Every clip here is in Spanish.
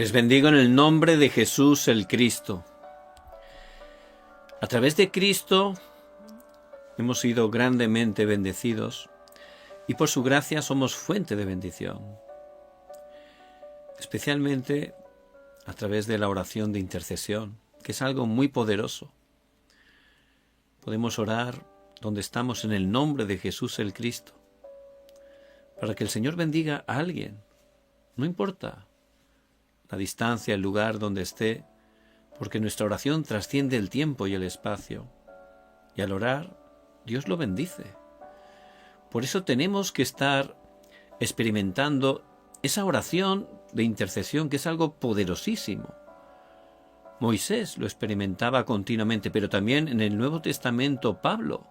Les bendigo en el nombre de Jesús el Cristo. A través de Cristo hemos sido grandemente bendecidos y por su gracia somos fuente de bendición. Especialmente a través de la oración de intercesión, que es algo muy poderoso. Podemos orar donde estamos en el nombre de Jesús el Cristo, para que el Señor bendiga a alguien. No importa la distancia, el lugar donde esté, porque nuestra oración trasciende el tiempo y el espacio. Y al orar, Dios lo bendice. Por eso tenemos que estar experimentando esa oración de intercesión, que es algo poderosísimo. Moisés lo experimentaba continuamente, pero también en el Nuevo Testamento Pablo.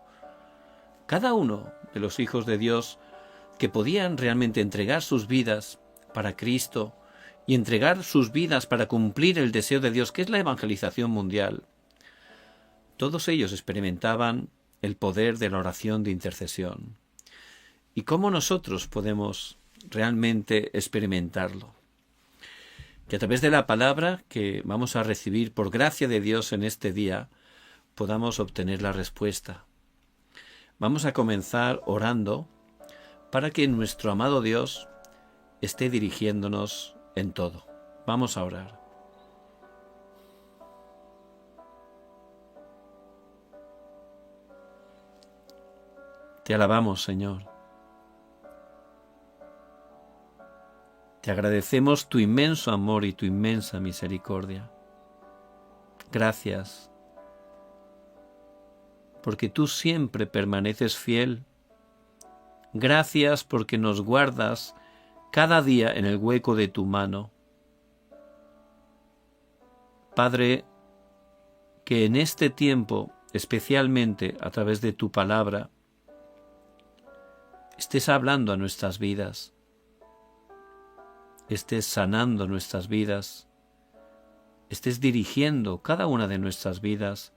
Cada uno de los hijos de Dios que podían realmente entregar sus vidas para Cristo y entregar sus vidas para cumplir el deseo de Dios, que es la evangelización mundial, todos ellos experimentaban el poder de la oración de intercesión. ¿Y cómo nosotros podemos realmente experimentarlo? Que a través de la palabra que vamos a recibir por gracia de Dios en este día, podamos obtener la respuesta. Vamos a comenzar orando para que nuestro amado Dios esté dirigiéndonos en todo. Vamos a orar. Te alabamos, Señor. Te agradecemos tu inmenso amor y tu inmensa misericordia. Gracias, porque tú siempre permaneces fiel. Gracias porque nos guardas cada día en el hueco de tu mano. Padre, que en este tiempo, especialmente a través de tu palabra, estés hablando a nuestras vidas, estés sanando nuestras vidas, estés dirigiendo cada una de nuestras vidas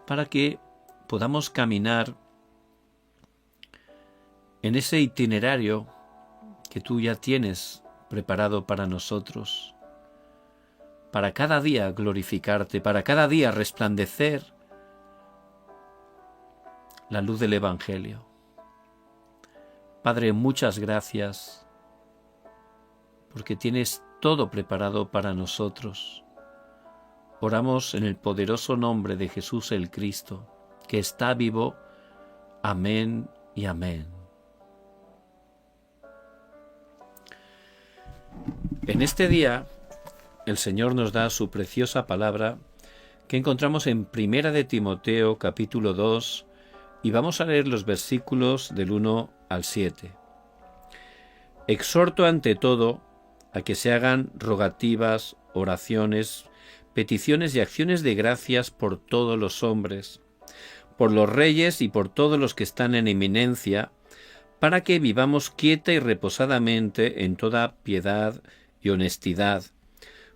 para que podamos caminar en ese itinerario que tú ya tienes preparado para nosotros, para cada día glorificarte, para cada día resplandecer la luz del Evangelio. Padre, muchas gracias, porque tienes todo preparado para nosotros. Oramos en el poderoso nombre de Jesús el Cristo, que está vivo. Amén y amén. En este día, el Señor nos da su preciosa palabra que encontramos en 1 de Timoteo, capítulo 2, y vamos a leer los versículos del 1 al 7. Exhorto ante todo a que se hagan rogativas, oraciones, peticiones y acciones de gracias por todos los hombres, por los reyes y por todos los que están en eminencia, para que vivamos quieta y reposadamente en toda piedad y honestidad,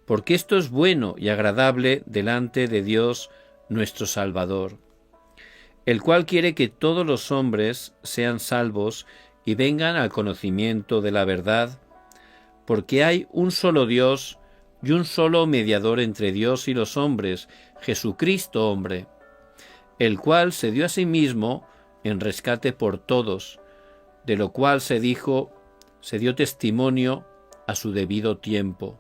porque esto es bueno y agradable delante de Dios nuestro Salvador, el cual quiere que todos los hombres sean salvos y vengan al conocimiento de la verdad, porque hay un solo Dios y un solo mediador entre Dios y los hombres, Jesucristo hombre, el cual se dio a sí mismo en rescate por todos, de lo cual se dio testimonio a su debido tiempo.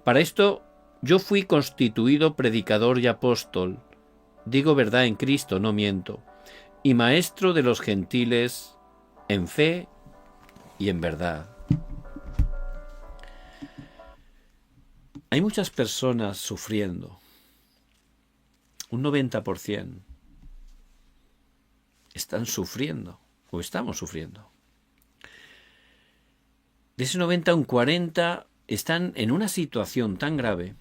Para esto yo fui constituido predicador y apóstol, digo verdad en Cristo, no miento, y maestro de los gentiles en fe y en verdad. Hay muchas personas sufriendo, un 90% están sufriendo o estamos sufriendo. De ese 90, un 40 están en una situación tan grave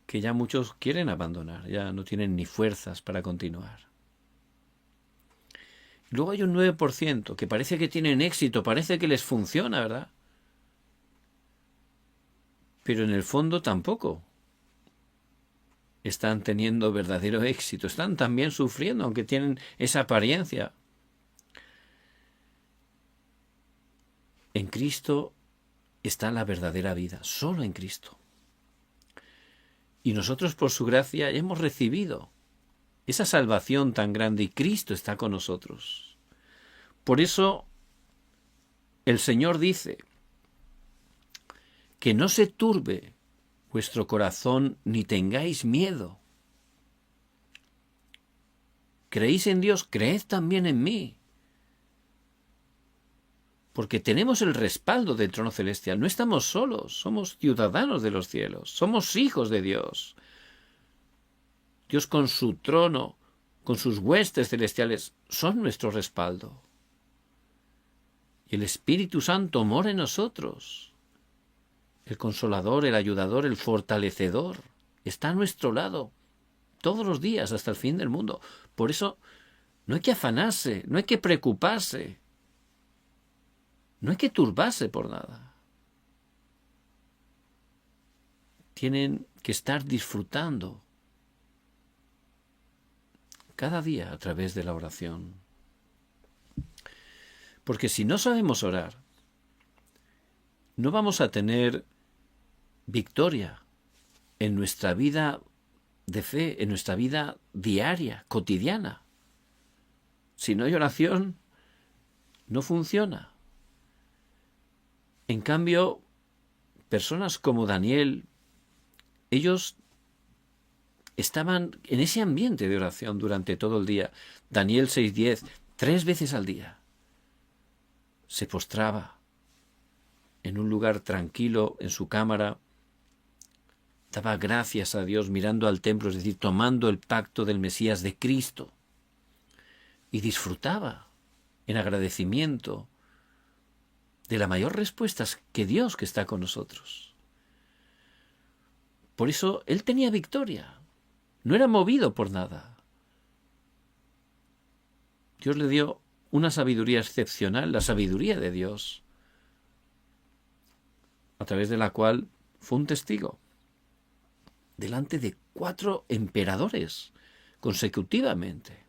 que ya muchos quieren abandonar, ya no tienen ni fuerzas para continuar. Luego hay un 9% que parece que tienen éxito, parece que les funciona, ¿verdad? Pero en el fondo tampoco están teniendo verdadero éxito, están también sufriendo, aunque tienen esa apariencia. En Cristo está la verdadera vida, solo en Cristo. Y nosotros por su gracia hemos recibido esa salvación tan grande y Cristo está con nosotros. Por eso el Señor dice que no se turbe vuestro corazón ni tengáis miedo. ¿Creéis en Dios? Creed también en mí. Porque tenemos el respaldo del trono celestial. No estamos solos, somos ciudadanos de los cielos, somos hijos de Dios. Dios con su trono, con sus huestes celestiales, son nuestro respaldo. Y el Espíritu Santo mora en nosotros. El Consolador, el Ayudador, el Fortalecedor, está a nuestro lado todos los días hasta el fin del mundo. Por eso no hay que afanarse, no hay que preocuparse, no hay que turbarse por nada. Tienen que estar disfrutando cada día a través de la oración. Porque si no sabemos orar, no vamos a tener victoria en nuestra vida de fe, en nuestra vida diaria, cotidiana. Si no hay oración, no funciona. En cambio, personas como Daniel, ellos estaban en ese ambiente de oración durante todo el día. Daniel 6:10, 3 veces al día. Se postraba en un lugar tranquilo, en su cámara, daba gracias a Dios mirando al templo, es decir, tomando el pacto del Mesías de Cristo, y disfrutaba en agradecimiento de la mayor respuesta que Dios que está con nosotros. Por eso él tenía victoria, no era movido por nada. Dios le dio una sabiduría excepcional, la sabiduría de Dios, a través de la cual fue un testigo delante de 4 emperadores consecutivamente.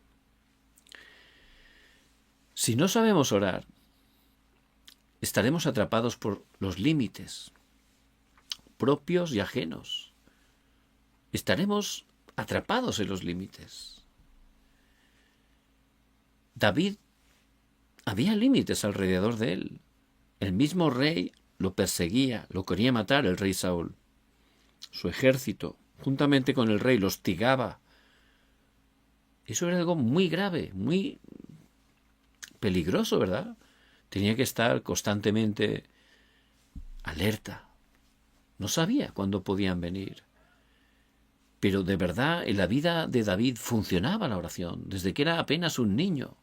Si no sabemos orar, estaremos atrapados por los límites propios y ajenos. Estaremos atrapados en los límites. David, había límites alrededor de él. El mismo rey lo perseguía, lo quería matar el rey Saúl. Su ejército, juntamente con el rey, lo hostigaba. Eso era algo muy grave, muy peligroso, ¿verdad? Tenía que estar constantemente alerta. No sabía cuándo podían venir. Pero de verdad, en la vida de David funcionaba la oración, desde que era apenas un niño.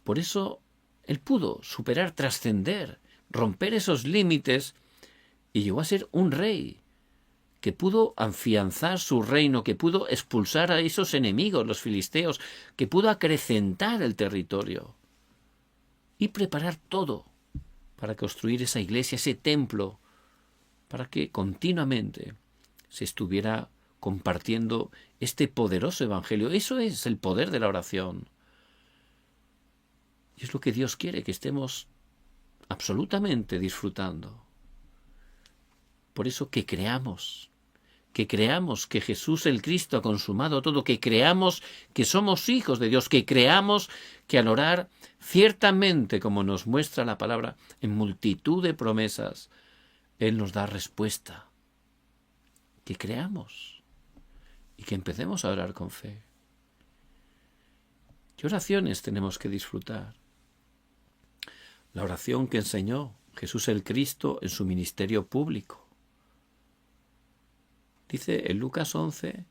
Por eso él pudo superar, trascender, romper esos límites y llegó a ser un rey que pudo afianzar su reino, que pudo expulsar a esos enemigos, los filisteos, que pudo acrecentar el territorio y preparar todo para construir esa iglesia, ese templo, para que continuamente se estuviera compartiendo este poderoso evangelio. Eso es el poder de la oración. Y es lo que Dios quiere, que estemos absolutamente disfrutando. Por eso que creamos que Jesús el Cristo ha consumado todo, que creamos que somos hijos de Dios, que creamos que al orar, ciertamente, como nos muestra la palabra, en multitud de promesas, Él nos da respuesta. Que creamos y que empecemos a orar con fe. ¿Qué oraciones tenemos que disfrutar? La oración que enseñó Jesús el Cristo en su ministerio público. Dice en Lucas 11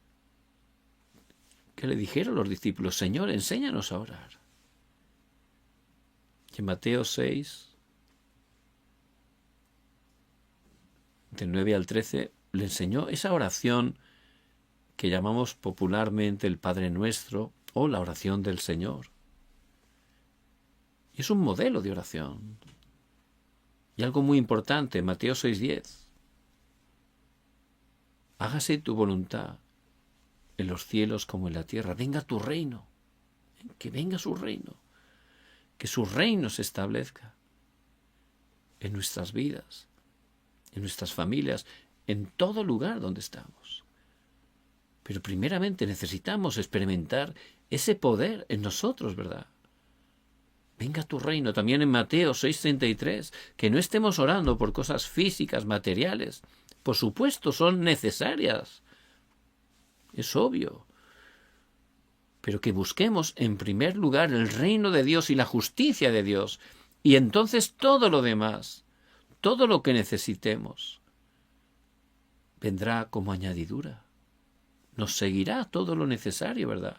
que le dijeron los discípulos: Señor, enséñanos a orar. Y en Mateo 6, del 9 al 13, le enseñó esa oración que llamamos popularmente el Padre Nuestro o la oración del Señor. Y es un modelo de oración. Y algo muy importante, Mateo 6:10. Hágase tu voluntad en los cielos como en la tierra. Venga tu reino. Que venga su reino. Que su reino se establezca en nuestras vidas, en nuestras familias, en todo lugar donde estamos. Pero primeramente necesitamos experimentar ese poder en nosotros, ¿verdad? Venga tu reino, también en Mateo 6:33, que no estemos orando por cosas físicas, materiales. Por supuesto, son necesarias. Es obvio. Pero que busquemos en primer lugar el reino de Dios y la justicia de Dios. Y entonces todo lo demás, todo lo que necesitemos, vendrá como añadidura. Nos seguirá todo lo necesario, ¿verdad?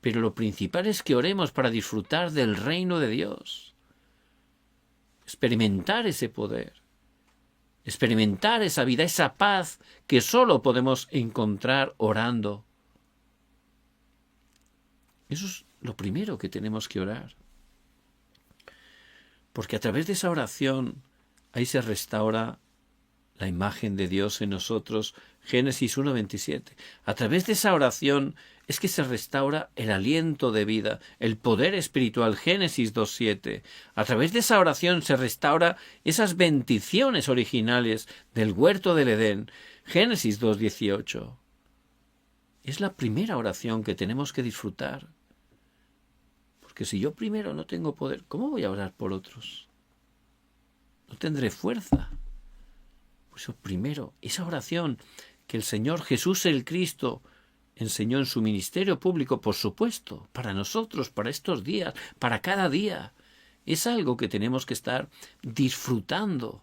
Pero lo principal es que oremos para disfrutar del reino de Dios. Experimentar ese poder. Experimentar esa vida, esa paz que solo podemos encontrar orando. Eso es lo primero que tenemos que orar. Porque a través de esa oración, ahí se restaura la imagen de Dios en nosotros. Génesis 1:27. A través de esa oración es que se restaura el aliento de vida, el poder espiritual. Génesis 2:7. A través de esa oración se restaura esas bendiciones originales del huerto del Edén. Génesis 2:18. Es la primera oración que tenemos que disfrutar. Porque si yo primero no tengo poder, ¿cómo voy a orar por otros? No tendré fuerza. Por eso primero, esa oración que el Señor Jesús el Cristo enseñó en su ministerio público, por supuesto, para nosotros, para estos días, para cada día, es algo que tenemos que estar disfrutando.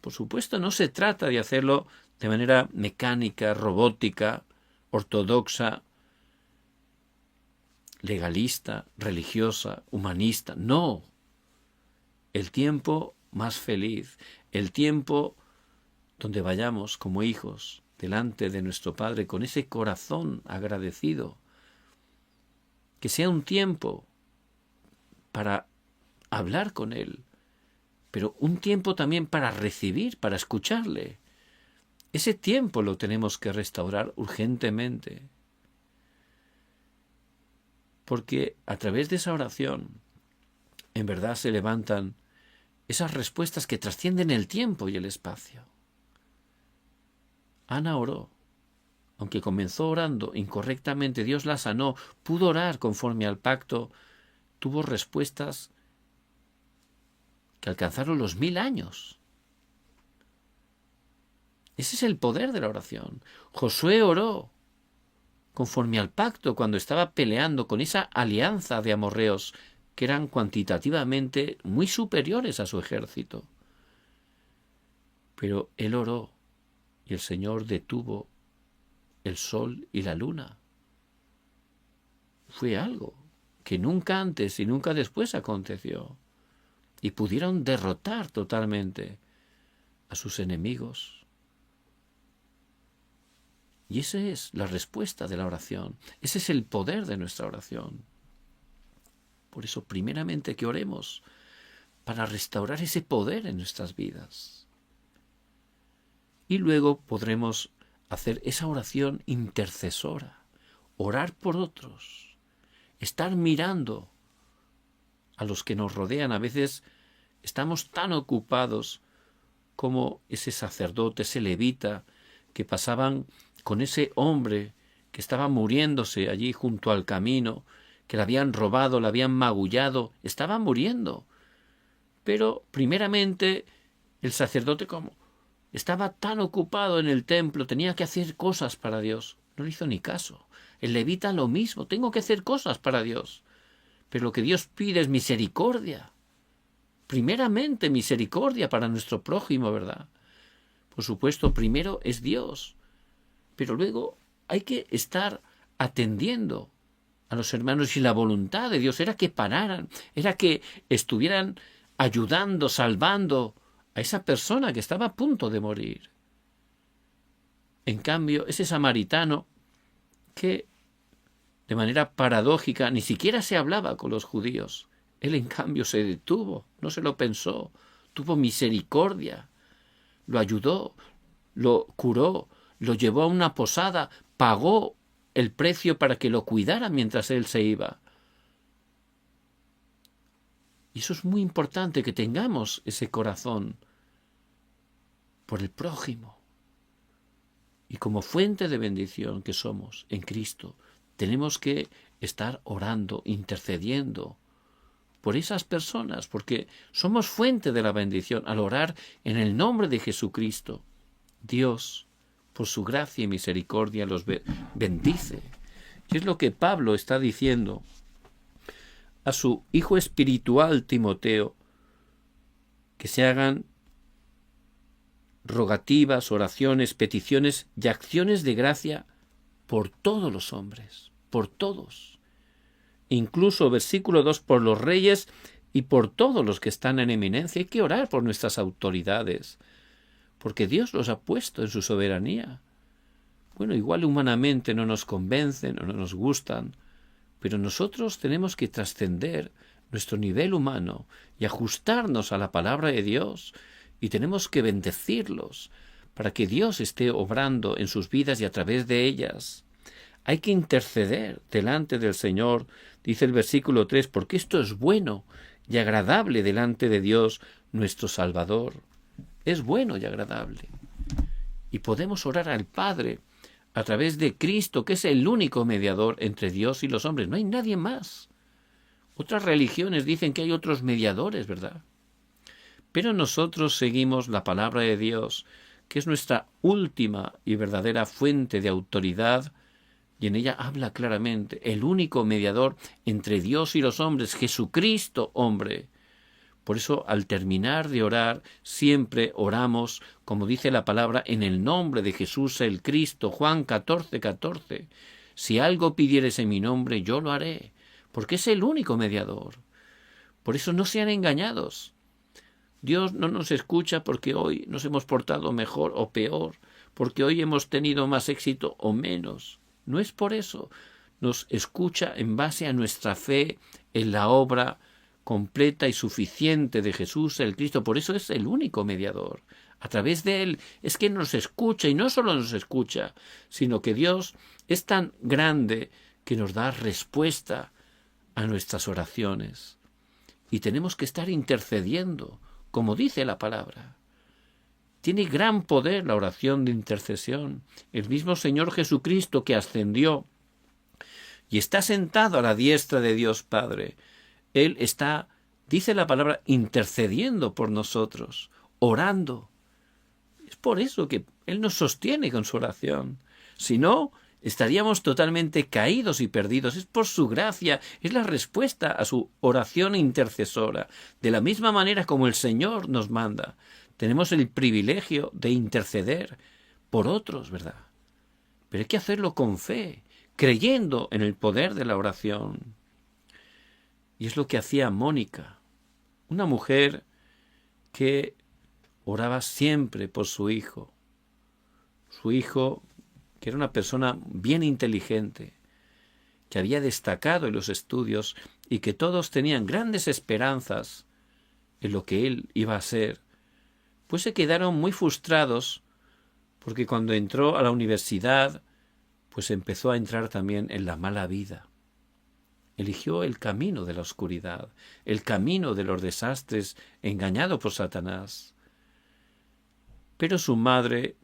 Por supuesto, no se trata de hacerlo de manera mecánica, robótica, ortodoxa, legalista, religiosa, humanista. No. El tiempo más feliz, el tiempo donde vayamos como hijos delante de nuestro Padre con ese corazón agradecido, que sea un tiempo para hablar con Él, pero un tiempo también para recibir, para escucharle. Ese tiempo lo tenemos que restaurar urgentemente, porque a través de esa oración en verdad se levantan esas respuestas que trascienden el tiempo y el espacio. Ana oró. Aunque comenzó orando incorrectamente, Dios la sanó, pudo orar conforme al pacto, tuvo respuestas que alcanzaron los 1000 años. Ese es el poder de la oración. Josué oró conforme al pacto cuando estaba peleando con esa alianza de amorreos que eran cuantitativamente muy superiores a su ejército. Pero él oró y el Señor detuvo el sol y la luna. Fue algo que nunca antes y nunca después aconteció. Y pudieron derrotar totalmente a sus enemigos. Y esa es la respuesta de la oración. Ese es el poder de nuestra oración. Por eso, primeramente, que oremos para restaurar ese poder en nuestras vidas. Y luego podremos hacer esa oración intercesora, orar por otros, estar mirando a los que nos rodean. A veces estamos tan ocupados como ese sacerdote, ese levita, que pasaban con ese hombre que estaba muriéndose allí junto al camino, que le habían robado, le habían magullado, estaba muriendo. Pero primeramente el sacerdote, como estaba tan ocupado en el templo, tenía que hacer cosas para Dios. No le hizo ni caso. El levita lo mismo, tengo que hacer cosas para Dios. Pero lo que Dios pide es misericordia. Primeramente misericordia para nuestro prójimo, ¿verdad? Por supuesto, primero es Dios. Pero luego hay que estar atendiendo a los hermanos, y la voluntad de Dios era que pararan, era que estuvieran ayudando, salvando a esa persona que estaba a punto de morir. En cambio, ese samaritano que de manera paradójica ni siquiera se hablaba con los judíos, él en cambio se detuvo, no se lo pensó, tuvo misericordia, lo ayudó, lo curó, lo llevó a una posada, pagó el precio para que lo cuidara mientras él se iba. Y eso es muy importante, que tengamos ese corazón por el prójimo. Y como fuente de bendición que somos en Cristo, tenemos que estar orando, intercediendo por esas personas, porque somos fuente de la bendición al orar en el nombre de Jesucristo. Dios, por su gracia y misericordia, los bendice. Y es lo que Pablo está diciendo a su hijo espiritual Timoteo, que se hagan rogativas, oraciones, peticiones y acciones de gracia por todos los hombres, por todos. Incluso, versículo 2, por los reyes y por todos los que están en eminencia. Hay que orar por nuestras autoridades, porque Dios los ha puesto en su soberanía. Bueno, igual humanamente no nos convencen o no nos gustan, pero nosotros tenemos que trascender nuestro nivel humano y ajustarnos a la palabra de Dios, y tenemos que bendecirlos para que Dios esté obrando en sus vidas y a través de ellas. Hay que interceder delante del Señor, dice el versículo 3, porque esto es bueno y agradable delante de Dios nuestro Salvador. Es bueno y agradable. Y podemos orar al Padre a través de Cristo, que es el único mediador entre Dios y los hombres. No hay nadie más. Otras religiones dicen que hay otros mediadores, ¿verdad? Pero nosotros seguimos la palabra de Dios, que es nuestra última y verdadera fuente de autoridad, y en ella habla claramente el único mediador entre Dios y los hombres, Jesucristo, hombre. Por eso, al terminar de orar, siempre oramos, como dice la palabra, en el nombre de Jesús el Cristo, Juan 14:14. Si algo pidieres en mi nombre, yo lo haré, porque es el único mediador. Por eso no sean engañados. Dios no nos escucha porque hoy nos hemos portado mejor o peor, porque hoy hemos tenido más éxito o menos. No es por eso. Nos escucha en base a nuestra fe en la obra completa y suficiente de Jesús el Cristo. Por eso es el único mediador. A través de Él es que nos escucha, y no solo nos escucha, sino que Dios es tan grande que nos da respuesta a nuestras oraciones. Y tenemos que estar intercediendo, como dice la palabra. Tiene gran poder la oración de intercesión. El mismo Señor Jesucristo, que ascendió y está sentado a la diestra de Dios Padre, Él está, dice la palabra, intercediendo por nosotros, orando. Es por eso que Él nos sostiene con su oración. Si no, estaríamos totalmente caídos y perdidos. Es por su gracia, es la respuesta a su oración intercesora. De la misma manera como el Señor nos manda, tenemos el privilegio de interceder por otros, ¿verdad? Pero hay que hacerlo con fe, creyendo en el poder de la oración. Y es lo que hacía Mónica, una mujer que oraba siempre por su hijo. Su hijo, que era una persona bien inteligente, que había destacado en los estudios y que todos tenían grandes esperanzas en lo que él iba a ser, pues se quedaron muy frustrados porque cuando entró a la universidad, pues empezó a entrar también en la mala vida. Eligió el camino de la oscuridad, el camino de los desastres, engañado por Satanás. Pero su madre,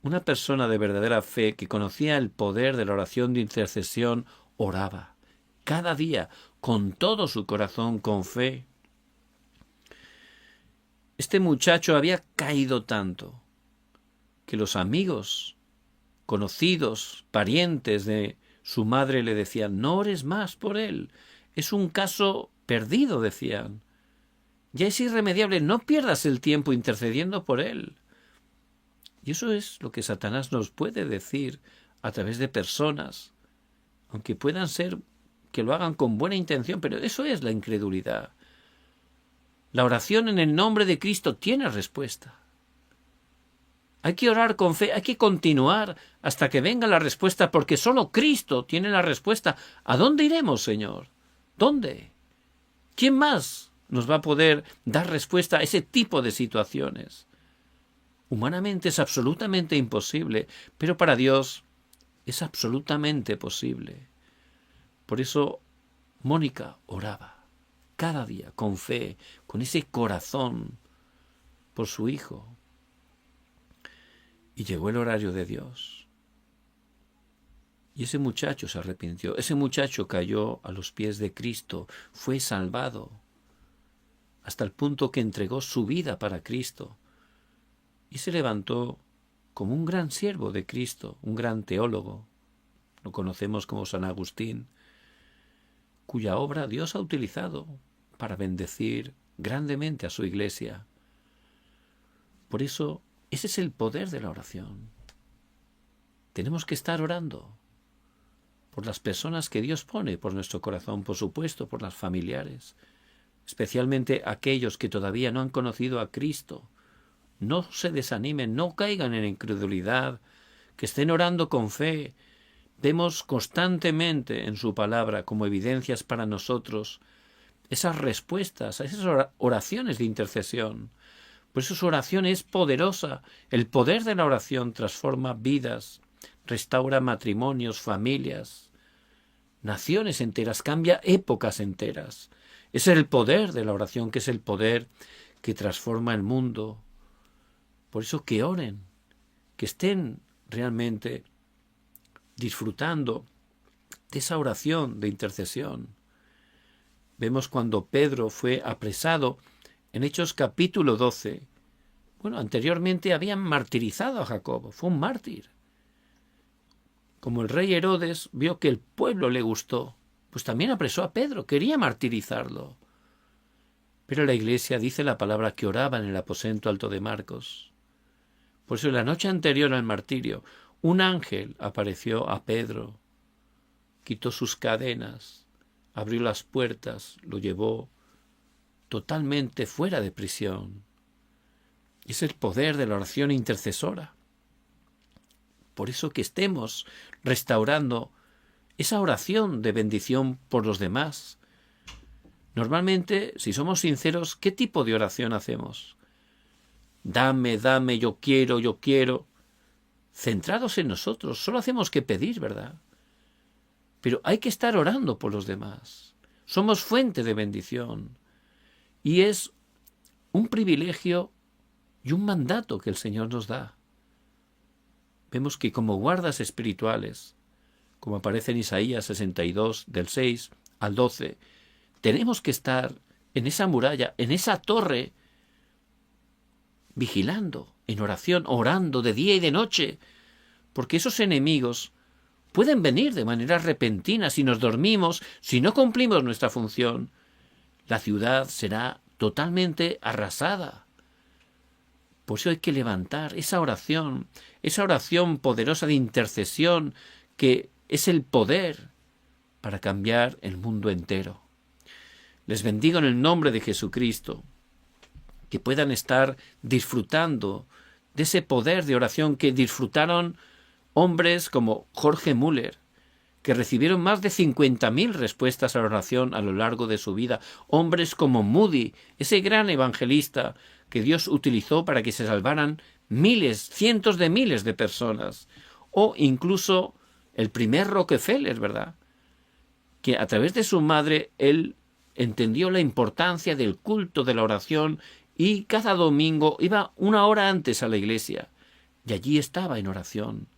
una persona de verdadera fe que conocía el poder de la oración de intercesión, oraba cada día con todo su corazón, con fe. Este muchacho había caído tanto que los amigos, conocidos, parientes de su madre le decían: no ores más por él, es un caso perdido, decían. Ya es irremediable, no pierdas el tiempo intercediendo por él. Y eso es lo que Satanás nos puede decir a través de personas, aunque puedan ser que lo hagan con buena intención, pero eso es la incredulidad. La oración en el nombre de Cristo tiene respuesta. Hay que orar con fe, hay que continuar hasta que venga la respuesta, porque solo Cristo tiene la respuesta. ¿A dónde iremos, Señor? ¿Dónde? ¿Quién más nos va a poder dar respuesta a ese tipo de situaciones? Humanamente es absolutamente imposible, pero para Dios es absolutamente posible. Por eso Mónica oraba. cada día, con fe, con ese corazón por su Hijo. Y llegó el horario de Dios. Y ese muchacho se arrepintió, ese muchacho cayó a los pies de Cristo, fue salvado, hasta el punto que entregó su vida para Cristo. Y se levantó como un gran siervo de Cristo, un gran teólogo. Lo conocemos como San Agustín, cuya obra Dios ha utilizado para bendecir grandemente a su Iglesia. Por eso, ese es el poder de la oración. Tenemos que estar orando por las personas que Dios pone por nuestro corazón, por supuesto, por las familiares, especialmente aquellos que todavía no han conocido a Cristo. No se desanimen, no caigan en incredulidad, que estén orando con fe. Vemos constantemente en su palabra como evidencias para nosotros esas respuestas, esas oraciones de intercesión. Por eso su oración es poderosa. El poder de la oración transforma vidas, restaura matrimonios, familias, naciones enteras, cambia épocas enteras. Es el poder de la oración, que es el poder que transforma el mundo. Por eso que oren, que estén realmente disfrutando de esa oración de intercesión. Vemos cuando Pedro fue apresado en Hechos capítulo 12. Bueno, anteriormente habían martirizado a Jacobo, fue un mártir. Como el rey Herodes vio que el pueblo le gustó, pues también apresó a Pedro, quería martirizarlo. Pero la Iglesia dice la palabra que oraba en el aposento alto de Marcos. Por eso la noche anterior al martirio, un ángel apareció a Pedro, quitó sus cadenas, abrió las puertas, lo llevó totalmente fuera de prisión. Es el poder de la oración intercesora. Por eso que estemos restaurando esa oración de bendición por los demás. Normalmente, si somos sinceros, ¿qué tipo de oración hacemos? Dame, dame, yo quiero, yo quiero. Centrados en nosotros, solo hacemos que pedir, ¿verdad? Pero hay que estar orando por los demás. Somos fuente de bendición. Y es un privilegio y un mandato que el Señor nos da. Vemos que como guardas espirituales, como aparece en Isaías 62, del 6 al 12, tenemos que estar en esa muralla, en esa torre, vigilando, en oración, orando de día y de noche, porque esos enemigos pueden venir de manera repentina si nos dormimos, si no cumplimos nuestra función. La ciudad será totalmente arrasada. Por eso hay que levantar esa oración poderosa de intercesión, que es el poder para cambiar el mundo entero. Les bendigo en el nombre de Jesucristo, que puedan estar disfrutando de ese poder de oración que disfrutaron hombres como Jorge Müller, que recibieron más de 50.000 respuestas a la oración a lo largo de su vida. Hombres como Moody, ese gran evangelista que Dios utilizó para que se salvaran miles, cientos de miles de personas. O incluso el primer Rockefeller, ¿verdad? Que a través de su madre él entendió la importancia del culto de la oración y cada domingo iba 1 hora antes a la iglesia y allí estaba en oración,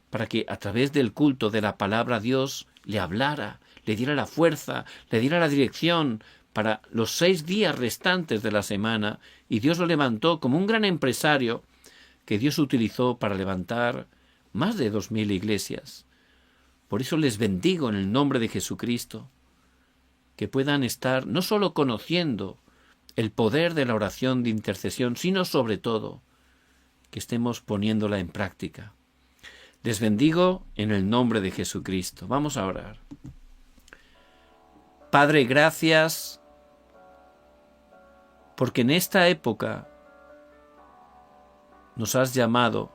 para que a través del culto de la palabra Dios le hablara, le diera la fuerza, le diera la dirección para los 6 días restantes de la semana, y Dios lo levantó como un gran empresario que Dios utilizó para levantar más de 2.000 iglesias. Por eso les bendigo en el nombre de Jesucristo, que puedan estar no solo conociendo el poder de la oración de intercesión, sino sobre todo que estemos poniéndola en práctica. Les bendigo en el nombre de Jesucristo. Vamos a orar. Padre, gracias porque en esta época nos has llamado,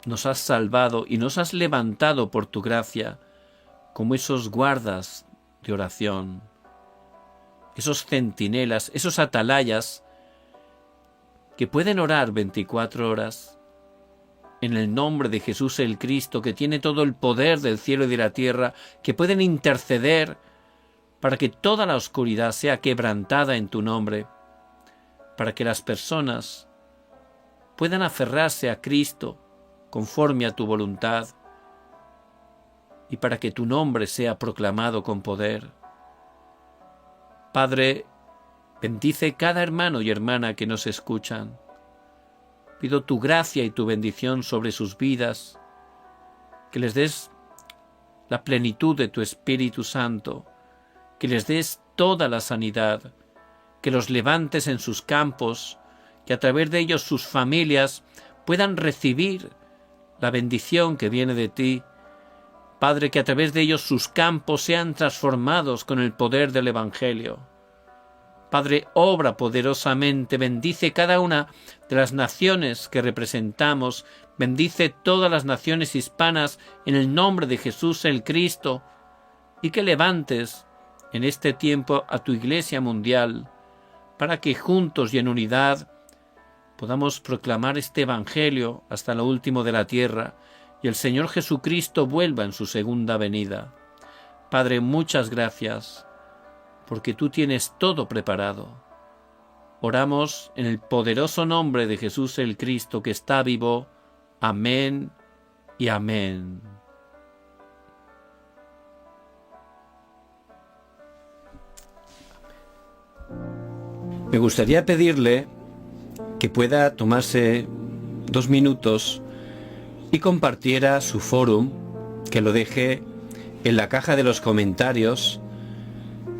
nos has salvado y nos has levantado por tu gracia como esos guardas de oración, esos centinelas, esos atalayas que pueden orar 24 horas en el nombre de Jesús el Cristo, que tiene todo el poder del cielo y de la tierra, que pueden interceder para que toda la oscuridad sea quebrantada en tu nombre, para que las personas puedan aferrarse a Cristo conforme a tu voluntad y para que tu nombre sea proclamado con poder. Padre, bendice cada hermano y hermana que nos escuchan. Pido tu gracia y tu bendición sobre sus vidas, que les des la plenitud de tu Espíritu Santo, que les des toda la sanidad, que los levantes en sus campos, que a través de ellos sus familias puedan recibir la bendición que viene de ti. Padre, que a través de ellos sus campos sean transformados con el poder del Evangelio. Padre, obra poderosamente, bendice cada una de las naciones que representamos, bendice todas las naciones hispanas en el nombre de Jesús el Cristo, y que levantes en este tiempo a tu Iglesia mundial, para que juntos y en unidad podamos proclamar este Evangelio hasta lo último de la tierra, y el Señor Jesucristo vuelva en su segunda venida. Padre, muchas gracias, porque tú tienes todo preparado. Oramos en el poderoso nombre de Jesús el Cristo, que está vivo. Amén y amén. Me gustaría pedirle que pueda tomarse 2 minutos y compartiera su fórum, que lo deje en la caja de los comentarios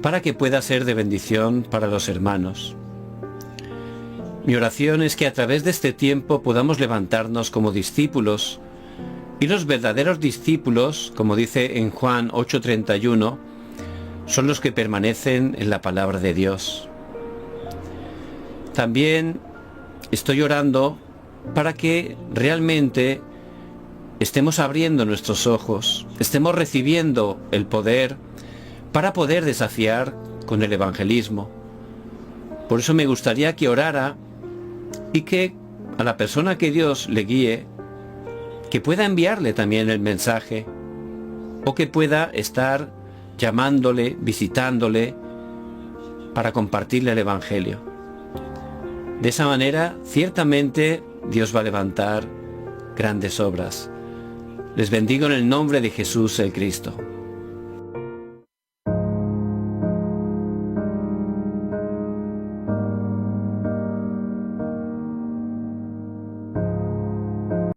para que pueda ser de bendición para los hermanos. Mi oración es que a través de este tiempo podamos levantarnos como discípulos, y los verdaderos discípulos, como dice en Juan 8:31, son los que permanecen en la palabra de Dios. También estoy orando para que realmente estemos abriendo nuestros ojos, estemos recibiendo el poder para poder desafiar con el evangelismo. Por eso me gustaría que orara y que a la persona que Dios le guíe, que pueda enviarle también el mensaje, o que pueda estar llamándole, visitándole, para compartirle el evangelio. De esa manera, ciertamente, Dios va a levantar grandes obras. Les bendigo en el nombre de Jesús el Cristo.